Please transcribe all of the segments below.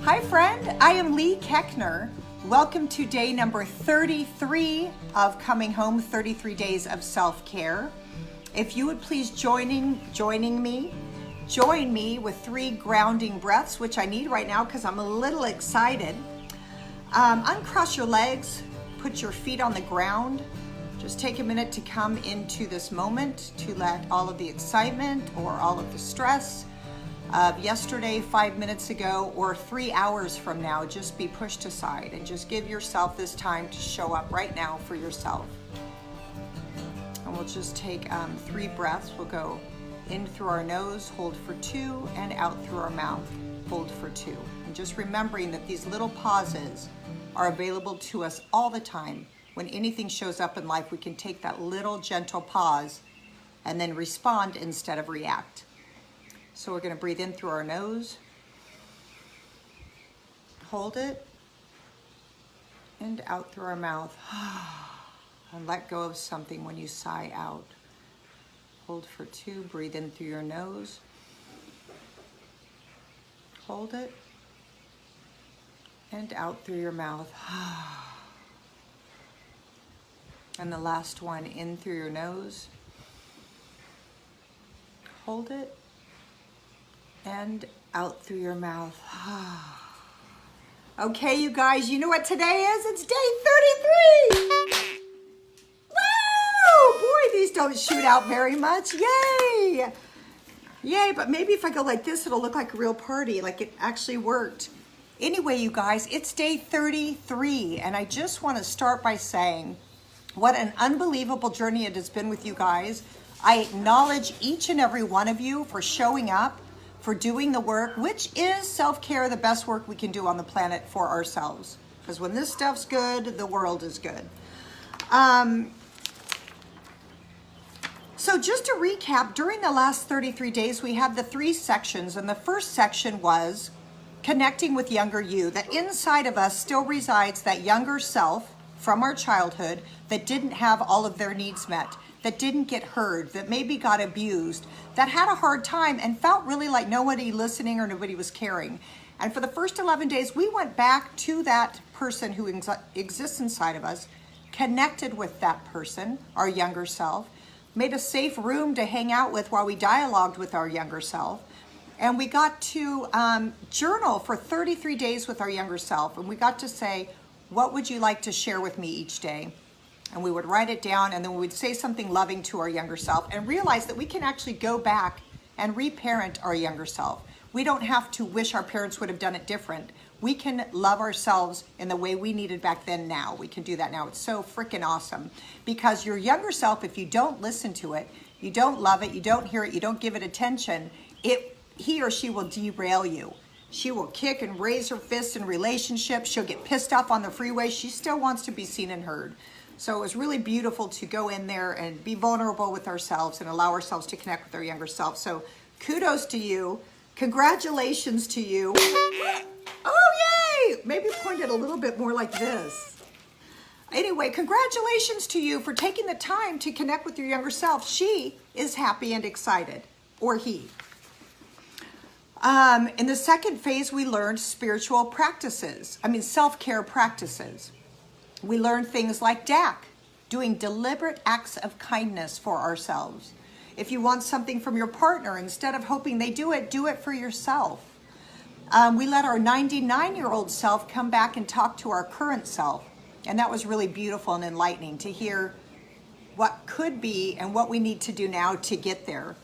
Hi friend, I am Lee Keckner. Welcome to day number 33 of Coming Home, 33 Days of Self-Care. If you would please join me with 3 grounding breaths, which I need right now because I'm a little excited. Uncross your legs, put your feet on the ground. Just take a minute to come into this moment to let all of the excitement or all of the stress of yesterday, 5 minutes ago, or 3 hours from now just be pushed aside, and just give yourself this time to show up right now for yourself. And we'll just take 3 breaths. We'll go in through our nose, hold for 2, and out through our mouth, hold for 2. And just remembering that these little pauses are available to us all the time. When anything shows up in life, we can take that little gentle pause and then respond instead of react. So we're going to breathe in through our nose, hold it, and out through our mouth. And let go of something when you sigh out. Hold for 2, breathe in through your nose, hold it, and out through your mouth. And the last one, in through your nose, hold it, and out through your mouth. Okay, you guys, you know what today is? It's day 33! Woo! Boy, these don't shoot out very much. Yay! Yay, but maybe if I go like this, it'll look like a real party, like it actually worked. Anyway, you guys, it's day 33, and I just want to start by saying what an unbelievable journey it has been with you guys. I acknowledge each and every one of you for showing up, for doing the work, which is self-care, the best work we can do on the planet for ourselves. Because when this stuff's good, the world is good. So just to recap, during the last 33 days, we had the 3 sections, and the first section was connecting with younger you, that inside of us still resides that younger self from our childhood that didn't have all of their needs met, that didn't get heard, that maybe got abused, that had a hard time and felt really like nobody listening or nobody was caring. And for the first 11 days, we went back to that person who exists inside of us, connected with that person, our younger self, made a safe room to hang out with while we dialogued with our younger self. And we got to journal for 33 days with our younger self. And we got to say, what would you like to share with me each day? And we would write it down, and then we would say something loving to our younger self and realize that we can actually go back and reparent our younger self. We don't have to wish our parents would have done it different. We can love ourselves in the way we needed back then now. We can do that now. It's so freaking awesome. Because your younger self, if you don't listen to it, you don't love it, you don't hear it, you don't give it attention, he or she will derail you. She will kick and raise her fists in relationships. She'll get pissed off on the freeway. She still wants to be seen and heard. So it was really beautiful to go in there and be vulnerable with ourselves and allow ourselves to connect with our younger self. So kudos to you. Congratulations to you. Oh, yay! Maybe point it a little bit more like this. Anyway, congratulations to you for taking the time to connect with your younger self. She is happy and excited, or he. In the second phase, we learned self-care practices. We learned things like DAC, doing deliberate acts of kindness for ourselves. If you want something from your partner, instead of hoping they do it for yourself. We let our 99-year-old self come back and talk to our current self. And that was really beautiful and enlightening to hear what could be and what we need to do now to get there.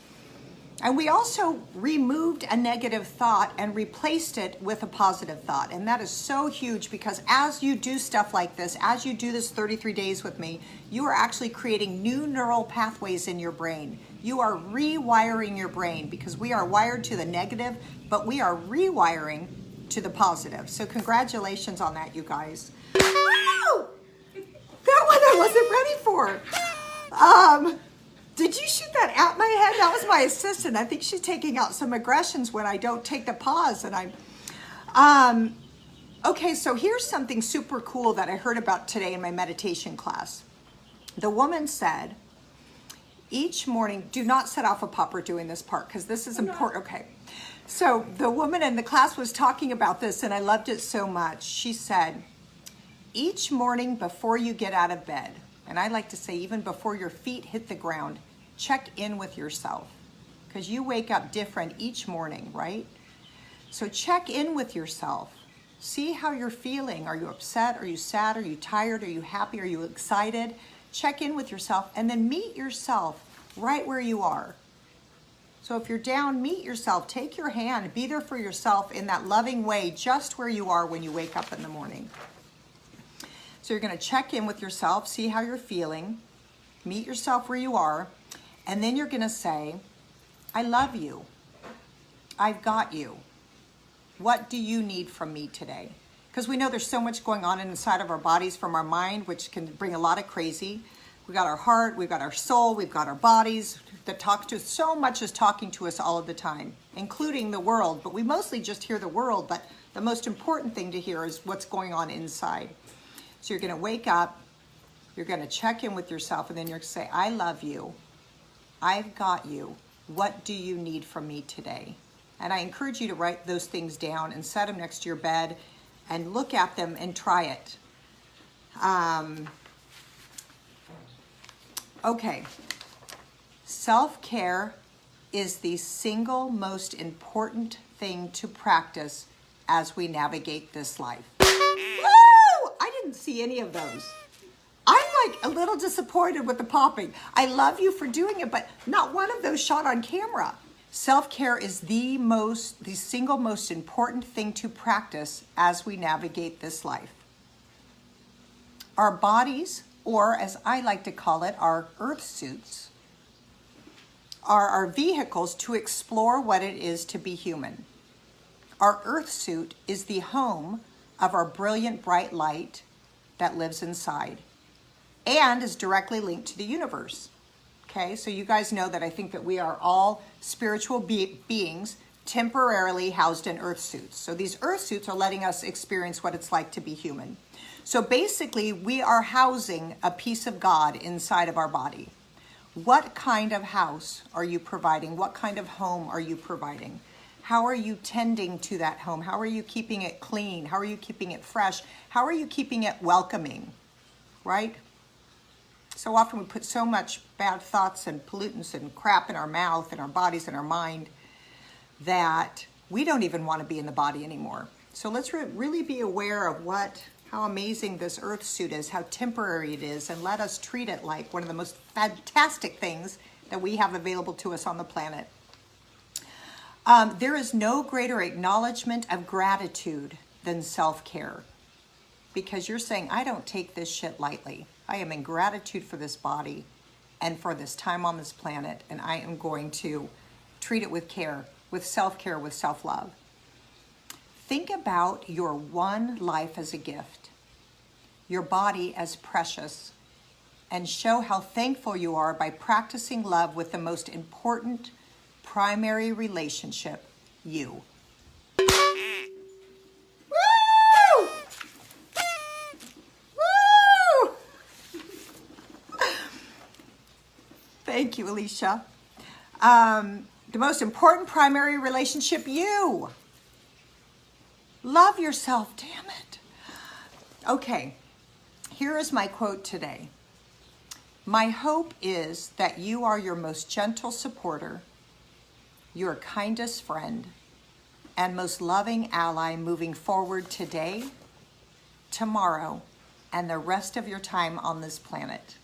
And we also removed a negative thought and replaced it with a positive thought. And that is so huge, because as you do stuff like this, as you do this 33 days with me, you are actually creating new neural pathways in your brain. You are rewiring your brain, because we are wired to the negative, but we are rewiring to the positive. So congratulations on that, you guys. Woo! That one I wasn't ready for. Did you shoot that at my head? That was my assistant. I think she's taking out some aggressions when I don't take the pause. And okay, so here's something super cool that I heard about today in my meditation class. The woman said, each morning, do not set off a popper doing this part, because this is important. Okay. So the woman in the class was talking about this, and I loved it so much. She said, each morning before you get out of bed, and I like to say even before your feet hit the ground, check in with yourself, because you wake up different each morning, right? So check in with yourself. See how you're feeling. Are you upset? Are you sad? Are you tired? Are you happy? Are you excited? Check in with yourself, and then meet yourself right where you are. So if you're down, meet yourself. Take your hand. Be there for yourself in that loving way, just where you are when you wake up in the morning. So you're going to check in with yourself, see how you're feeling, meet yourself where you are, and then you're going to say, I love you. I've got you. What do you need from me today? Because we know there's so much going on inside of our bodies from our mind, which can bring a lot of crazy. We've got our heart, we've got our soul, we've got our bodies that talk to us. So much is talking to us all of the time, including the world. But we mostly just hear the world, but the most important thing to hear is what's going on inside. So you're going to wake up, you're going to check in with yourself, and then you're going to say, I love you. I've got you. What do you need from me today? And I encourage you to write those things down and set them next to your bed and look at them and try it. Okay. Self-care is the single most important thing to practice as we navigate this life. Woo! I didn't see any of those. I'm like a little disappointed with the popping. I love you for doing it, but not one of those shot on camera. Self-care is the single most important thing to practice as we navigate this life. Our bodies, or as I like to call it, our earth suits, are our vehicles to explore what it is to be human. Our earth suit is the home of our brilliant bright light that lives inside and is directly linked to the universe. Okay, so you guys know that I think that we are all spiritual beings temporarily housed in earth suits. So these earth suits are letting us experience what it's like to be human. So basically, we are housing a piece of God inside of our body. What kind of house are you providing? What kind of home are you providing? How are you tending to that home? How are you keeping it clean? How are you keeping it fresh? How are you keeping it welcoming, right? So often we put so much bad thoughts and pollutants and crap in our mouth and our bodies and our mind that we don't even want to be in the body anymore. So let's really be aware of how amazing this earth suit is, how temporary it is, and let us treat it like one of the most fantastic things that we have available to us on the planet. There is no greater acknowledgement of gratitude than self-care, because you're saying, I don't take this shit lightly. I am in gratitude for this body and for this time on this planet, and I am going to treat it with care, with self-care, with self-love. Think about your one life as a gift, your body as precious, and show how thankful you are by practicing love with the most important primary relationship, you. Woo! Woo! Thank you, Alicia. The most important primary relationship, you. Love yourself, damn it. Okay, here is my quote today. My hope is that you are your most gentle supporter, your kindest friend, and most loving ally moving forward today, tomorrow, and the rest of your time on this planet.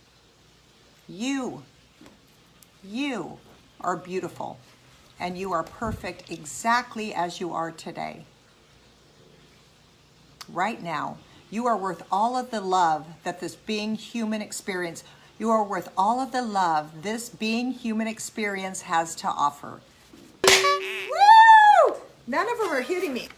You are beautiful, and you are perfect exactly as you are today. Right now, you are worth all of the love that this being human experience, you are worth all of the love this being human experience has to offer. Woo! None of them are hitting me.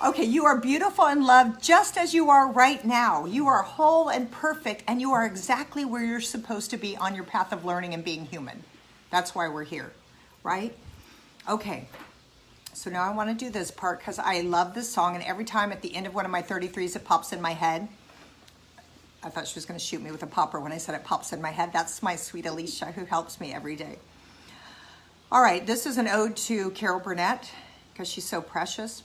Okay, you are beautiful and loved just as you are right now. You are whole and perfect, and you are exactly where you're supposed to be on your path of learning and being human. That's why we're here, right? Okay, so now I want to do this part because I love this song, and every time at the end of one of my 33s it pops in my head. I thought she was going to shoot me with a popper when I said it pops in my head. That's my sweet Alicia, who helps me every day. All right, this is an ode to Carol Burnett, because she's so precious.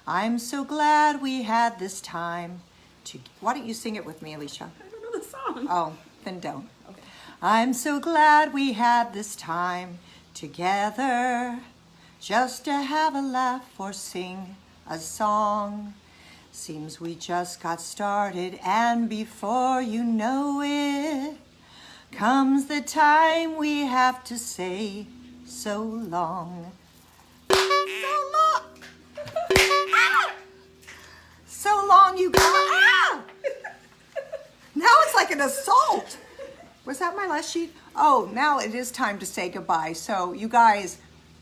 I'm so glad we had this time to... Why don't you sing it with me, Alicia? I don't know the song. Oh, then don't. Okay. I'm so glad we had this time together, just to have a laugh or sing a song. Seems we just got started, and before you know it, comes the time we have to say so long. So long. Ah! So long, you guys. Ah! Now it's like an assault. Was that my last sheet? Oh, now it is time to say goodbye. So you guys,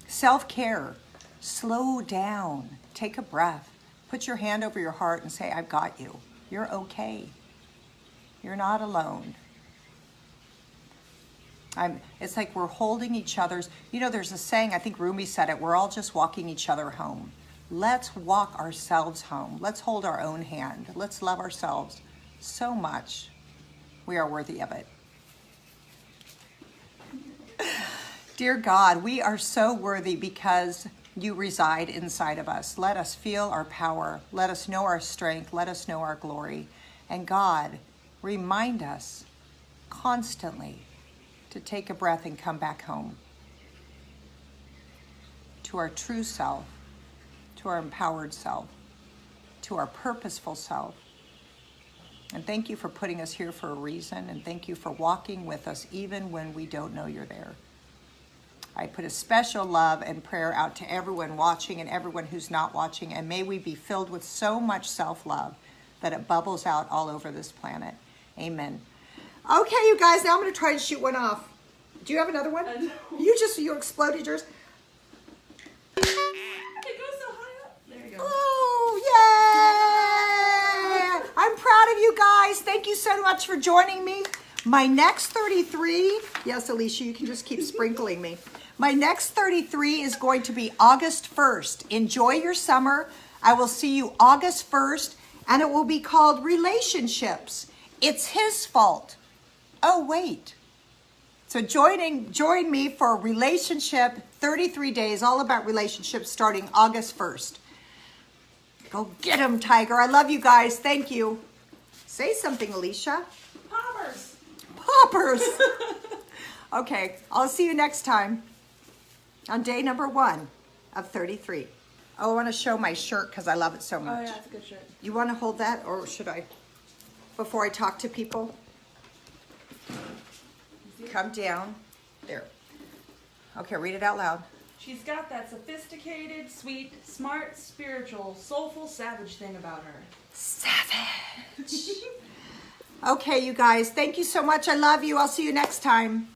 self-care, slow down, take a breath, put your hand over your heart and say, I've got you. You're okay. You're not alone. It's like we're holding each other's, there's a saying, I think Rumi said it, we're all just walking each other home. Let's walk ourselves home. Let's hold our own hand. Let's love ourselves so much. We are worthy of it. Dear God, we are so worthy because you reside inside of us. Let us feel our power. Let us know our strength. Let us know our glory. And God, remind us constantly to take a breath and come back home to our true self, to our empowered self, to our purposeful self. And thank you for putting us here for a reason, and thank you for walking with us even when we don't know you're there. I put a special love and prayer out to everyone watching and everyone who's not watching, and may we be filled with so much self-love that it bubbles out all over this planet. Amen. Okay, you guys, now I'm going to try to shoot one off. Do you have another one? No. You exploded yours? It goes so high up. There you go. Oh, yay! I'm proud of you guys. Thank you so much for joining me. My next 33, yes, Alicia, you can just keep sprinkling me. My next 33 is going to be August 1st. Enjoy your summer. I will see you August 1st, and it will be called Relationships. It's his fault. Oh, wait. So join me for Relationship 33 days, all about relationships, starting August 1st. Go get him, Tiger. I love you guys. Thank you. Say something, Alicia. Poppers. Poppers. Okay, I'll see you next time on day number 1 of 33. Oh, I want to show my shirt because I love it so much. Oh, yeah, it's a good shirt. You want to hold that, or should I? Before I talk to people? Come down. There. Okay, read it out loud. She's got that sophisticated, sweet, smart, spiritual, soulful, savage thing about her. Savage. Okay, you guys, thank you so much. I love you. I'll see you next time.